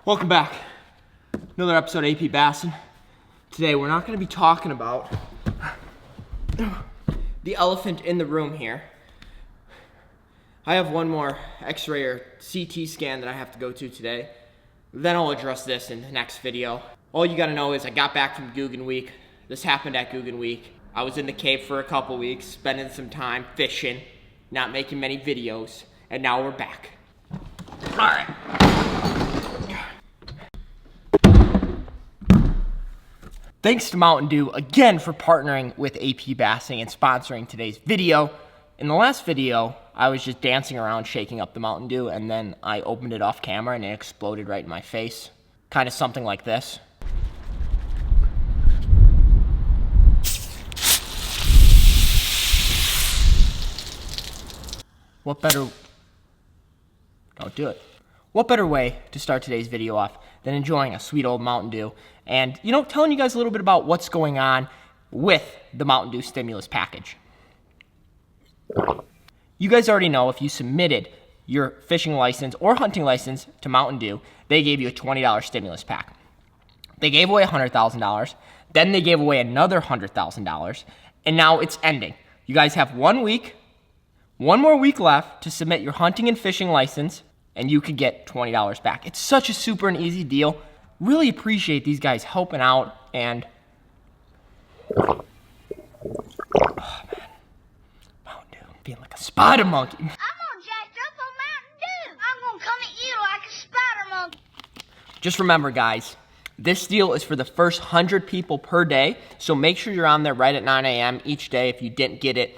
Welcome back. Another episode of AP Bassin. Today we're not going to be talking about the elephant in the room here. I have one more X-ray or CT scan that I have to go to today. Then I'll address this in the next video. All you got to know is I got back from Guggen Week. This happened at Guggen Week. I was in the Cape for a couple weeks, spending some time fishing, not making many videos, and now we're back. All right. Thanks to Mountain Dew again for partnering with AP Bassing and sponsoring today's video. In the last video, I was just dancing around shaking up the Mountain Dew, and then I opened it off camera and it exploded right in my face. Kind of something like this. What better... Don't do it. What better way to start today's video off than enjoying a sweet old Mountain Dew and, telling you guys a little bit about what's going on with the Mountain Dew stimulus package. You guys already know if you submitted your fishing license or hunting license to Mountain Dew, they gave you a $20 stimulus pack. They gave away $100,000, then they gave away another $100,000, and now it's ending. You guys have 1 week, one more week left to submit your hunting and fishing license, and you could get $20 back. It's such a super and easy deal. Really appreciate these guys helping out, and oh man, Mountain Dew, feeling like a spider monkey. I'm all jacked up on Mountain Dew. I'm gonna come at you like a spider monkey. Just remember, guys, this deal is for the first 100 people per day, so make sure you're on there right at 9 a.m. each day. If you didn't get it,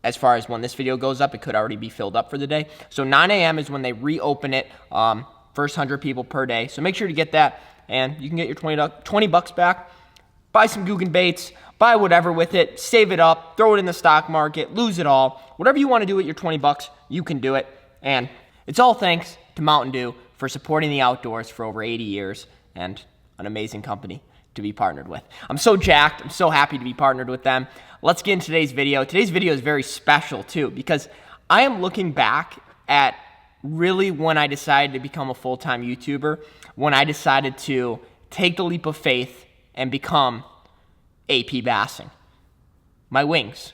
as far as when this video goes up, it could already be filled up for the day. So 9 a.m. is when they reopen it, first 100 people per day. So make sure to get that, and you can get your 20 bucks back. Buy some Guggen baits, buy whatever with it, save it up, throw it in the stock market, lose it all. Whatever you want to do with your 20 bucks, you can do it. And it's all thanks to Mountain Dew for supporting the outdoors for over 80 years and an amazing company to be partnered with. I'm so jacked. I'm so happy to be partnered with them. Let's get into today's video. Today's video is very special too because I am looking back at really when I decided to become a full-time YouTuber, when I decided to take the leap of faith and become AP Bassing. My wings.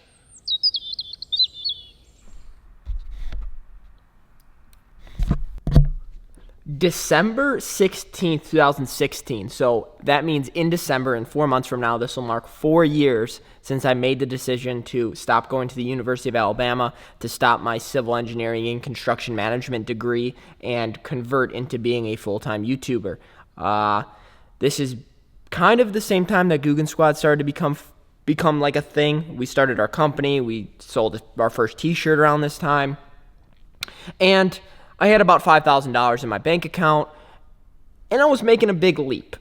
December 16th, 2016. So that means in December, in 4 months from now, this will mark 4 years since I made the decision to stop going to the University of Alabama, to stop my civil engineering and construction management degree, and convert into being a full-time YouTuber. This is kind of the same time that Guggen Squad started to become like a thing. We started our company. We sold our first t-shirt around this time. And I had about $5,000 in my bank account, and I was making a big leap.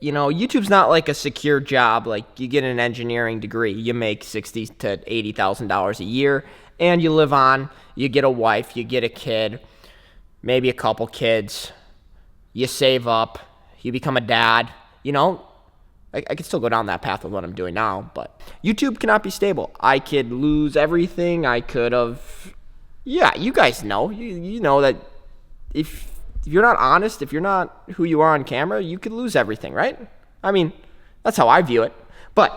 YouTube's not like a secure job. Like, you get an engineering degree, you make $60,000 to $80,000 a year, and you live on. You get a wife, you get a kid, maybe a couple kids. You save up, you become a dad. I could still go down that path with what I'm doing now, but YouTube cannot be stable. I could lose everything. I could have... Yeah, you guys know. You know that if you're not honest, if you're not who you are on camera, you could lose everything, right? I mean, that's how I view it. But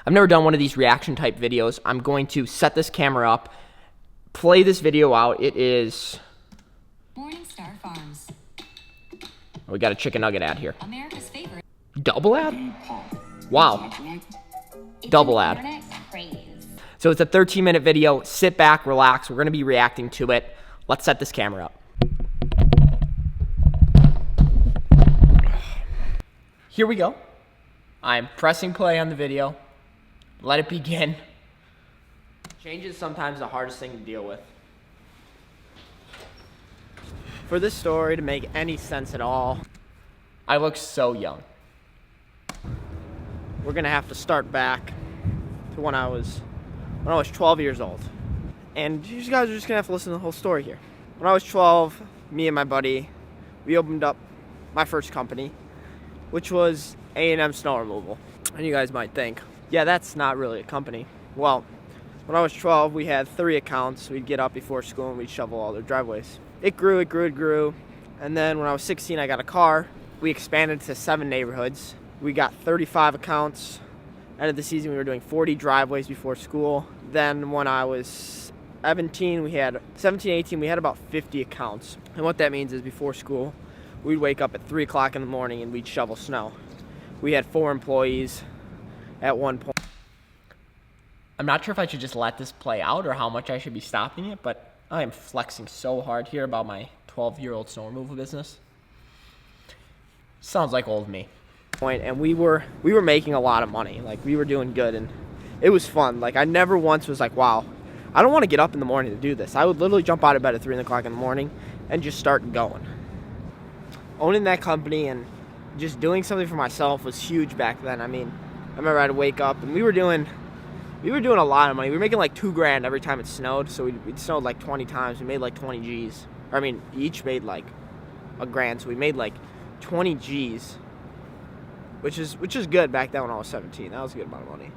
I've never done one of these reaction type videos. I'm going to set this camera up, play this video out. It is... Morningstar Farms. We got a chicken nugget ad here. America's favorite. Double ad? Wow. Double ad. Internet craze. So it's a 13-minute video. Sit back, relax. We're going to be reacting to it. Let's set this camera up. Here we go. I'm pressing play on the video. Let it begin. Change is sometimes the hardest thing to deal with. For this story to make any sense at all, I look so young. We're going to have to start back to when I was 12 years old. And you guys are just going to have to listen to the whole story here. When I was 12, me and my buddy, we opened up my first company, which was A&M Snow Removal. And you guys might think, yeah, that's not really a company. Well, when I was 12, we had 3 accounts. We'd get up before school and we'd shovel all their driveways. It grew. And then when I was 16, I got a car. We expanded to 7 neighborhoods. We got 35 accounts. End of the season, we were doing 40 driveways before school. Then when I was 17, 18, we had about 50 accounts. And what that means is before school, we'd wake up at 3 o'clock in the morning and we'd shovel snow. We had 4 employees at one point. I'm not sure if I should just let this play out or how much I should be stopping it, but I am flexing so hard here about my 12-year-old snow removal business. Sounds like old me. And we were making a lot of money. Like, we were doing good, and it was fun. Like, I never once was like, wow, I don't want to get up in the morning to do this. I would literally jump out of bed at 3 o'clock in the morning and just start going. Owning that company and just doing something for myself was huge back then. I mean, I remember I'd wake up and we were doing a lot of money. We were making like $2,000 every time it snowed. So we'd snowed like 20 times. We made like 20 G's. I mean, each made like $1,000. So we made like 20 G's, which is good back then when I was 17. That was a good amount of money.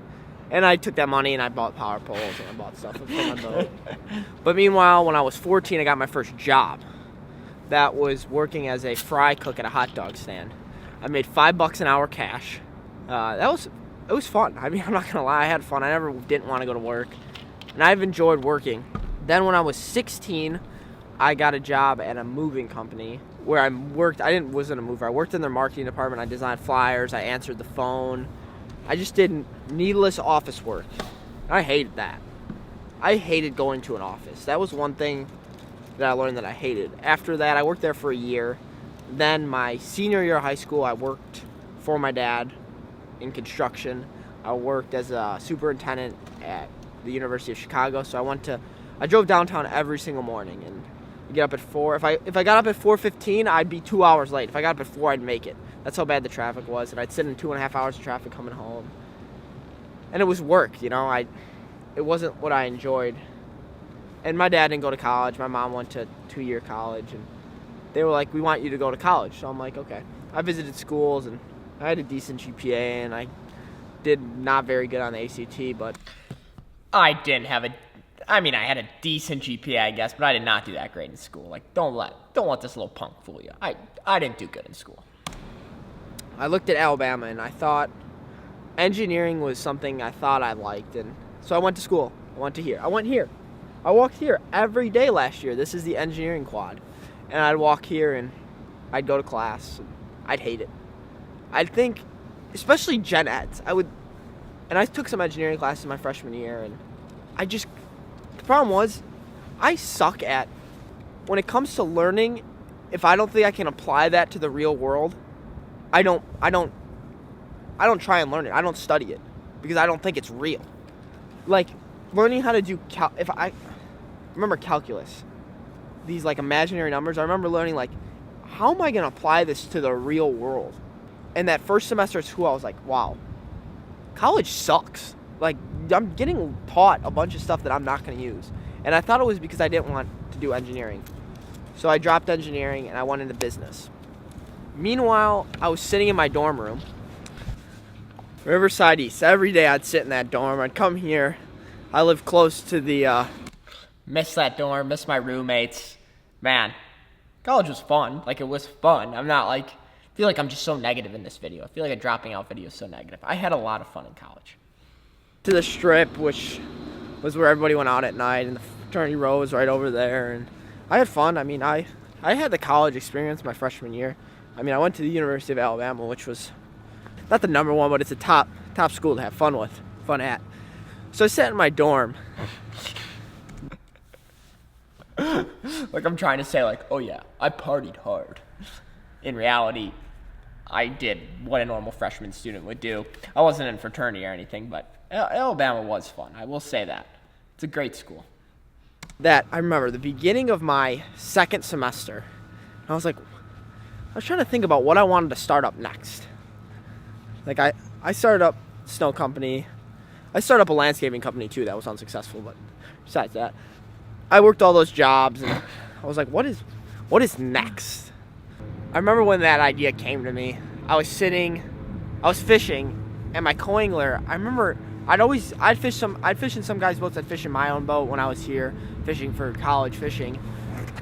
And I took that money and I bought power poles and I bought stuff for my boat. But meanwhile, when I was 14, I got my first job. That was working as a fry cook at a hot dog stand. I made $5 an hour cash. It was fun. I mean, I'm not gonna lie, I had fun. I never didn't want to go to work, and I've enjoyed working. Then when I was 16, I got a job at a moving company where I worked. Wasn't a mover. I worked in their marketing department. I designed flyers. I answered the phone. I just did needless office work. I hated that. I hated going to an office. That was one thing that I learned that I hated. After that, I worked there for a year. Then my senior year of high school, I worked for my dad in construction. I worked as a superintendent at the University of Chicago. So I drove downtown every single morning, and I get up at 4. If I got up at 4:15, I'd be 2 hours late. If I got up at 4, I'd make it. That's how bad the traffic was, and I'd sit in 2.5 hours of traffic coming home. And it was work, you know. It wasn't what I enjoyed. And my dad didn't go to college. My mom went to 2-year college, and they were like, "We want you to go to college." So I'm like, okay. I visited schools, and I had a decent GPA, and I did not very good on the ACT, but I had a decent GPA, I guess, but I did not do that great in school. Like, don't let this little punk fool you. I didn't do good in school. I looked at Alabama, and I thought engineering was something I thought I liked, and so I went to school. I went here. I walked here every day last year. This is the engineering quad. And I'd walk here, and I'd go to class, and I'd hate it. I'd think, especially gen eds, and I took some engineering classes my freshman year, and the problem was, I suck at, when it comes to learning, if I don't think I can apply that to the real world, I don't try and learn it. I don't study it, because I don't think it's real. Like, learning how to do, if I remember calculus, these like imaginary numbers, I remember learning like, how am I going to apply this to the real world? And that first semester at school, I was like, wow, college sucks. Like, I'm getting taught a bunch of stuff that I'm not going to use. And I thought it was because I didn't want to do engineering. So I dropped engineering and I went into business. Meanwhile, I was sitting in my dorm room, Riverside East. Every day I'd sit in that dorm. I'd come here. I live close to the, miss that dorm, miss my roommates. Man, college was fun. Like, it was fun. I'm not like, I feel like I'm just so negative in this video. I feel like a dropping out video is so negative. I had a lot of fun in college. To the Strip, which was where everybody went out at night, and the fraternity row was right over there, and I had fun. I mean, I had the college experience my freshman year. I mean, I went to the University of Alabama, which was not the number one, but it's a top school to have fun at. So I sat in my dorm. Like, I'm trying to say, like, oh yeah, I partied hard. In reality, I did what a normal freshman student would do. I wasn't in fraternity or anything, but Alabama was fun. I will say that. It's a great school. That, I remember the beginning of my second semester, I was trying to think about what I wanted to start up next. Like, I started up snow company. I started up a landscaping company too. That was unsuccessful, but besides that, I worked all those jobs, and I was like, what is next? I remember when that idea came to me. I was fishing, and my co-angler, I remember I'd fish in some guys' boats. I'd fish in my own boat when I was here fishing for college fishing.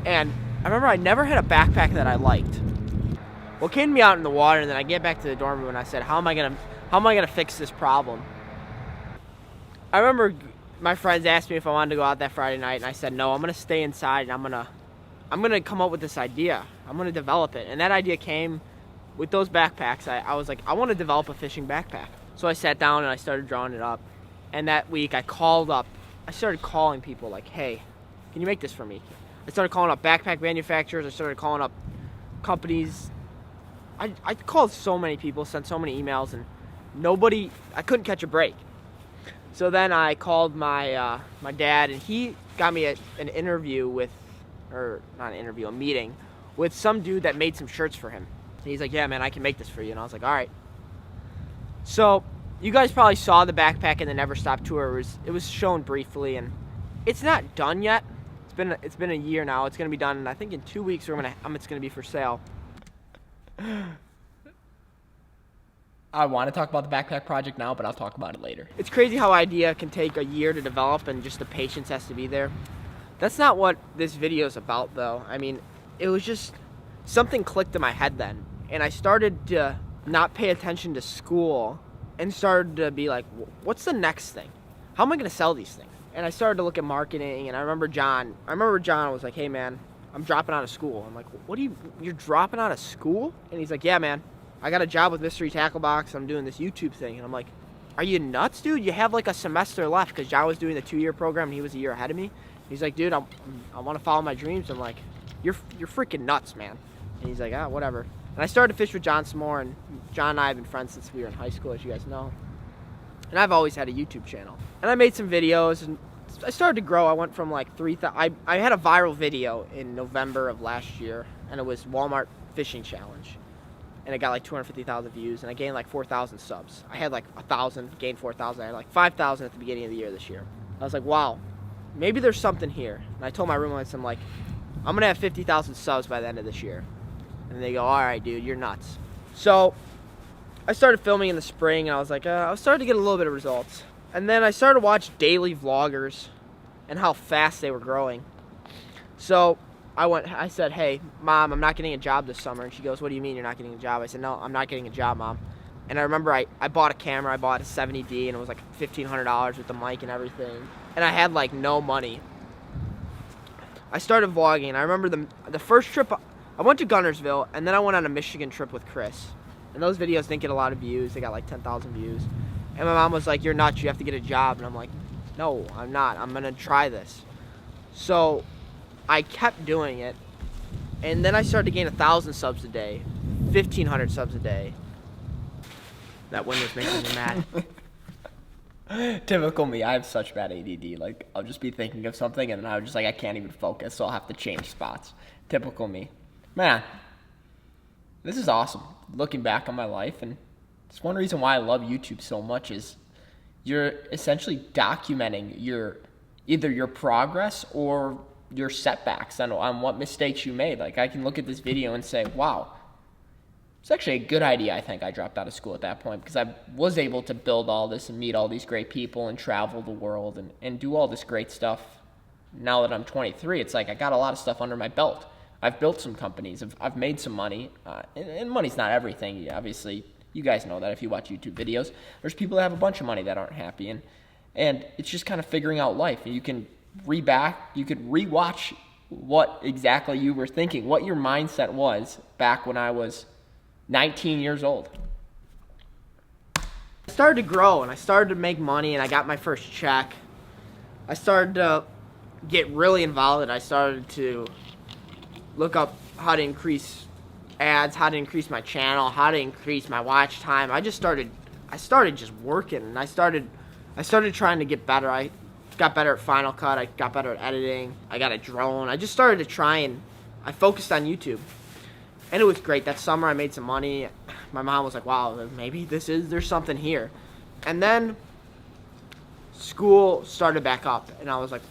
And I remember I never had a backpack that I liked. What came to me out in the water, and then I get back to the dorm room and I said, how am I gonna fix this problem? I remember my friends asked me if I wanted to go out that Friday night, and I said no. I'm gonna stay inside, and I'm gonna come up with this idea. I'm gonna develop it, and that idea came with those backpacks. I was like, I want to develop a fishing backpack. So I sat down and I started drawing it up. And that week I started calling people like, hey, can you make this for me? I started calling up backpack manufacturers. I started calling up companies. I called so many people, sent so many emails, and I couldn't catch a break. So then I called my dad, and he got me an interview a meeting with some dude that made some shirts for him. And he's like, yeah, man, I can make this for you. And I was like, all right. So you guys probably saw the backpack in the Never Stop tour. It was shown briefly, and it's not done yet. It's been a year now. It's gonna be done, and I think in 2 weeks it's gonna be for sale. I want to talk about the backpack project now, but I'll talk about it later. It's crazy how an idea can take a year to develop, and just the patience has to be there. That's not what this video is about, though. I mean, it was just something clicked in my head then, and I started to not pay attention to school and started to be like, what's the next thing? How am I going to sell these things? And I started to look at marketing, and I remember John was like, hey, man, I'm dropping out of school. I'm like, you're dropping out of school? And he's like, yeah, man, I got a job with Mystery Tackle Box. I'm doing this YouTube thing. And I'm like, are you nuts, dude? You have like a semester left, because John was doing the 2-year program, and he was a year ahead of me. He's like, dude, I want to follow my dreams. I'm like, you're freaking nuts, man. And he's like, whatever. And I started to fish with John some more, and John and I have been friends since we were in high school, as you guys know. And I've always had a YouTube channel. And I made some videos, and I started to grow. I went from like 3,000. I had a viral video in November of last year, and it was Walmart Fishing Challenge. And it got like 250,000 views, and I gained like 4,000 subs. I had like 1,000, gained 4,000. I had like 5,000 at the beginning of the year this year. I was like, wow, maybe there's something here. And I told my roommates, I'm like, I'm going to have 50,000 subs by the end of this year. And they go, all right, dude, you're nuts. So I started filming in the spring, and I was like, I was starting to get a little bit of results. And then I started to watch daily vloggers and how fast they were growing. So I said, hey, Mom, I'm not getting a job this summer. And she goes, what do you mean you're not getting a job? I said, no, I'm not getting a job, Mom. And I remember I bought a camera. I bought a 70D, and it was like $1,500 with the mic and everything. And I had like no money. I started vlogging, and I remember the first trip, I went to Gunnersville, and then I went on a Michigan trip with Chris. And those videos didn't get a lot of views. They got like 10,000 views. And my mom was like, you're nuts, you have to get a job. And I'm like, no, I'm not. I'm going to try this. So I kept doing it. And then I started to gain 1,000 subs a day, 1,500 subs a day. That wind was making me mad. Typical me. I have such bad ADD. Like, I'll just be thinking of something, and then I'm just like, I can't even focus, so I'll have to change spots. Typical me. Man, this is awesome. Looking back on my life, and it's one reason why I love YouTube so much is you're essentially documenting either your progress or your setbacks on what mistakes you made. Like, I can look at this video and say, wow, it's actually a good idea. I think I dropped out of school at that point, because I was able to build all this and meet all these great people and travel the world and do all this great stuff. Now that I'm 23, it's like I got a lot of stuff under my belt. I've built some companies. I've made some money. And money's not everything. Obviously, you guys know that if you watch YouTube videos. There's people that have a bunch of money that aren't happy. And it's just kind of figuring out life. You can rewatch what exactly you were thinking, what your mindset was back when I was 19 years old. I started to grow, and I started to make money, and I got my first check. I started to get really involved, and I started to look up how to increase ads, how to increase my channel, how to increase my watch time. I started just working, and I started trying to get better. I got better at Final Cut. I got better at editing. I got a drone. I just started to try, and I focused on YouTube. And it was great. That summer I made some money. My mom was like, wow, maybe there's something here. And then school started back up, and I was like,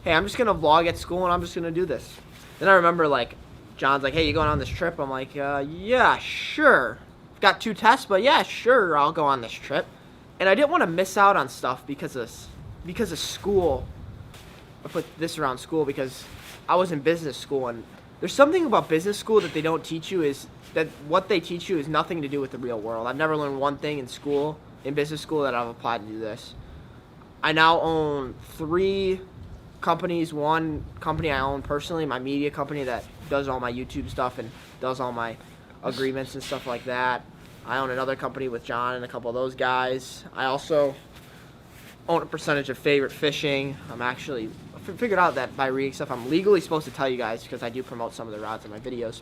hey, I'm just going to vlog at school, and I'm just going to do this. Then I remember, like, John's like, hey, you going on this trip? I'm like, yeah, sure. Got 2 tests, but yeah, sure, I'll go on this trip. And I didn't want to miss out on stuff because of school. I put this around school because I was in business school, and there's something about business school that they don't teach you, is that what they teach you is nothing to do with the real world. I've never learned one thing in business school that I've applied to do this. I now own 3 companies. One company I own personally, my media company that does all my YouTube stuff and does all my agreements and stuff like that. I own another company with John and a couple of those guys. I also own a percentage of Favorite Fishing. I'm actually figured out that by reading stuff, I'm legally supposed to tell you guys because I do promote some of the rods in my videos.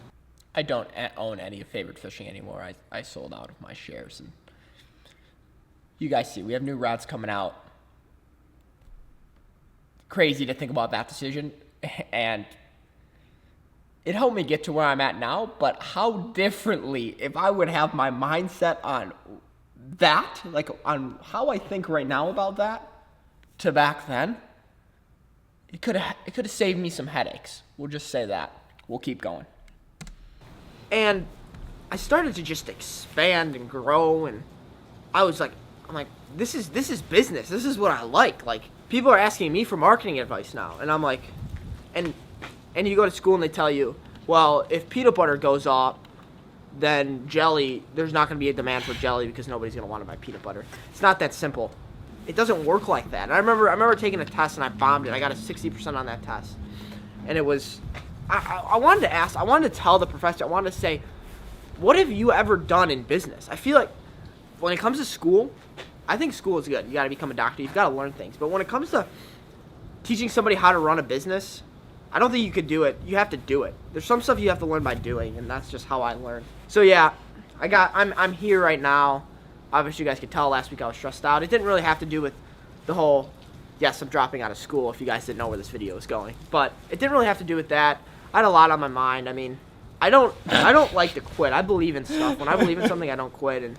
I don't own any of Favorite Fishing anymore. I sold out of my shares. And you guys see, we have new rods coming out. Crazy to think about that decision. And it helped me get to where I'm at now. But how differently, if I would have my mindset on that, like on how I think right now about that, to back then, it could have saved me some headaches. We'll just say that. We'll keep going. And I started to just expand and grow, and I'm like, this is business. This is what I like. Like, people are asking me for marketing advice now, and I'm like, and you go to school and they tell you, well, if peanut butter goes up, then jelly, there's not going to be a demand for jelly because nobody's going to want to buy peanut butter. It's not that simple. It doesn't work like that. And I remember taking a test and I bombed it. I got a 60% on that test. And it was, I wanted to ask, I wanted to tell the professor, I wanted to say, what have you ever done in business? I feel like when it comes to school, I think school is good. You got to become a doctor. You've got to learn things. But when it comes to teaching somebody how to run a business, I don't think you could do it. You have to do it. There's some stuff you have to learn by doing, and that's just how I learn. So yeah, I'm here right now. Obviously, you guys could tell last week I was stressed out. It didn't really have to do with the whole, yes, I'm dropping out of school, if you guys didn't know where this video was going. But it didn't really have to do with that. I had a lot on my mind. I mean, I don't like to quit. I believe in stuff. When I believe in something, I don't quit. In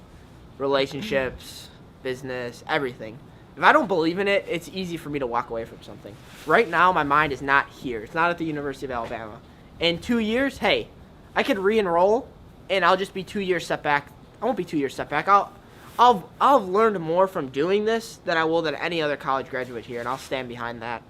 relationships, business, everything. If I don't believe in it, it's easy for me to walk away from something. Right now, my mind is not here. It's not at the University of Alabama. In 2 years, hey, I could re-enroll, and I'll just be 2 years set back. I won't be 2 years set back. I'll have learned more from doing this than I will than any other college graduate here, and I'll stand behind that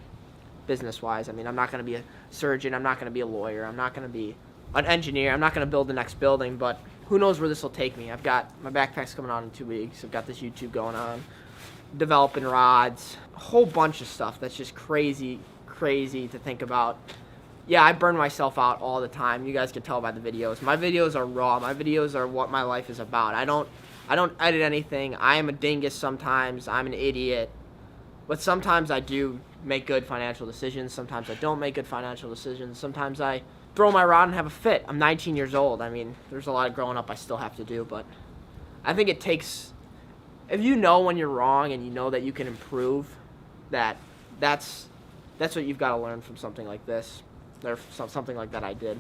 business-wise. I mean, I'm not going to be a surgeon. I'm not going to be a lawyer. I'm not going to be an engineer. I'm not going to build the next building, but who knows where this will take me. I've got my backpack's coming on in 2 weeks. I've got this YouTube going on, developing rods, a whole bunch of stuff that's just crazy to think about. Yeah, I burn myself out all the time. You guys can tell by the videos. My videos are raw. My videos are what my life is about. I don't edit anything. I am a dingus sometimes. I'm an idiot. But sometimes I do make good financial decisions. Sometimes I don't make good financial decisions. Sometimes I throw my rod and have a fit. I'm 19 years old. I mean, there's a lot of growing up I still have to do, but I think it takes, if you know when you're wrong and you know that you can improve, that's what you've got to learn from something like this, or something like that I did.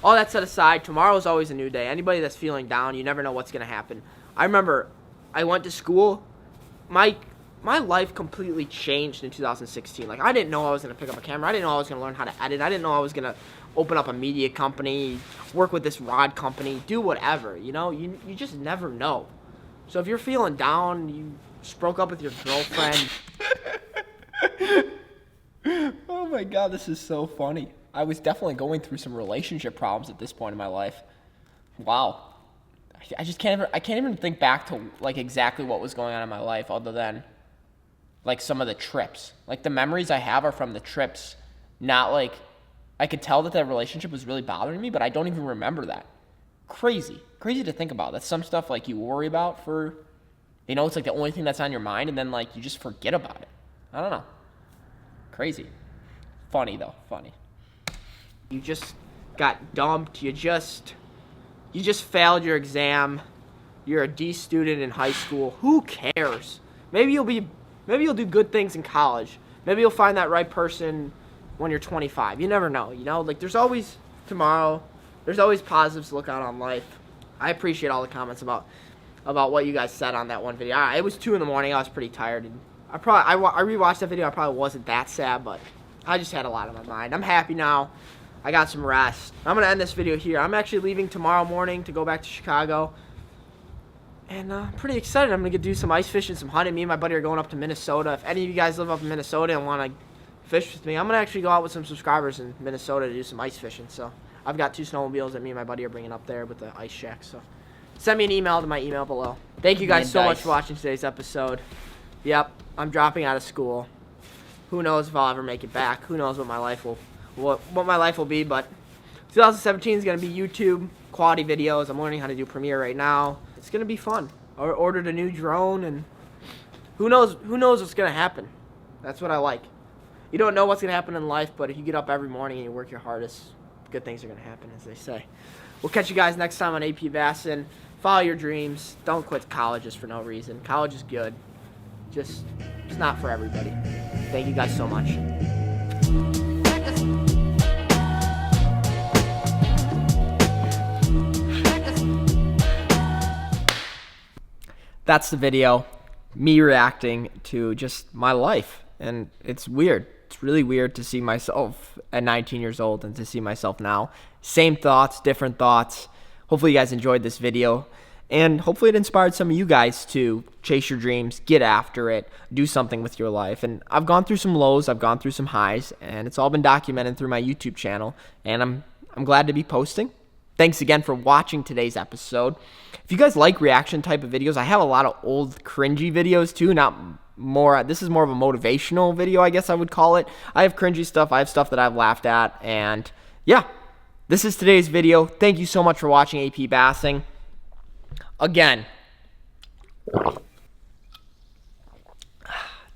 All that set aside, tomorrow is always a new day. Anybody that's feeling down, you never know what's going to happen. I remember I went to school. My life completely changed in 2016. Like, I didn't know I was going to pick up a camera. I didn't know I was going to learn how to edit. I didn't know I was going to open up a media company, work with this rod company, do whatever. You know, you just never know. So if you're feeling down, you just broke up with your girlfriend. Oh my God, this is so funny. I was definitely going through some relationship problems at this point in my life. Wow. I can't even think back to like exactly what was going on in my life other than like some of the trips. Like the memories I have are from the trips, not like I could tell that relationship was really bothering me, but I don't even remember that. Crazy to think about. That's some stuff like you worry about for, you know, it's like the only thing that's on your mind, and then like you just forget about it. I don't know. Crazy. Funny though, funny. You just got dumped. You just failed your exam. You're a D student in high school. Who cares? Maybe you'll do good things in college. Maybe you'll find that right person when you're 25. You never know, you know? Like, there's always tomorrow. There's always positives to look out on life. I appreciate all the comments about what you guys said on that one video. It was 2 in the morning. I was pretty tired, and I rewatched that video. I probably wasn't that sad, but I just had a lot on my mind. I'm happy now. I got some rest. I'm going to end this video here. I'm actually leaving tomorrow morning to go back to Chicago. And I'm pretty excited. I'm going to do some ice fishing, some hunting. Me and my buddy are going up to Minnesota. If any of you guys live up in Minnesota and want to fish with me. I'm going to actually go out with some subscribers in Minnesota to do some ice fishing. So I've got 2 snowmobiles that me and my buddy are bringing up there with the ice shack. So send me an email to my email below. Thank you guys so much for watching today's episode. Yep, I'm dropping out of school. Who knows if I'll ever make it back. Who knows what my life will be, but 2017 is going to be YouTube quality videos. I'm learning how to do Premiere right now. It's going to be fun. I ordered a new drone, and who knows what's going to happen. That's what I like. You don't know what's going to happen in life, but if you get up every morning and you work your hardest, good things are going to happen, as they say. We'll catch you guys next time on AP Bassin. Follow your dreams. Don't quit college just for no reason. College is good. Just, it's not for everybody. Thank you guys so much. That's the video. Me reacting to just my life. And it's weird. It's really weird to see myself at 19 years old and to see myself now. Same thoughts, different thoughts. Hopefully you guys enjoyed this video. And hopefully it inspired some of you guys to chase your dreams, get after it, do something with your life. And I've gone through some lows, I've gone through some highs, and it's all been documented through my YouTube channel. And I'm glad to be posting. Thanks again for watching today's episode. If you guys like reaction type of videos, I have a lot of old cringy videos too, this is more of a motivational video, I guess I would call it. I have cringy stuff, I have stuff that I've laughed at, and yeah, this is today's video. Thank you so much for watching AP Bassing. Again,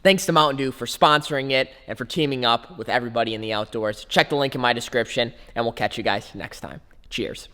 thanks to Mountain Dew for sponsoring it and for teaming up with everybody in the outdoors. Check the link in my description, and we'll catch you guys next time. Cheers.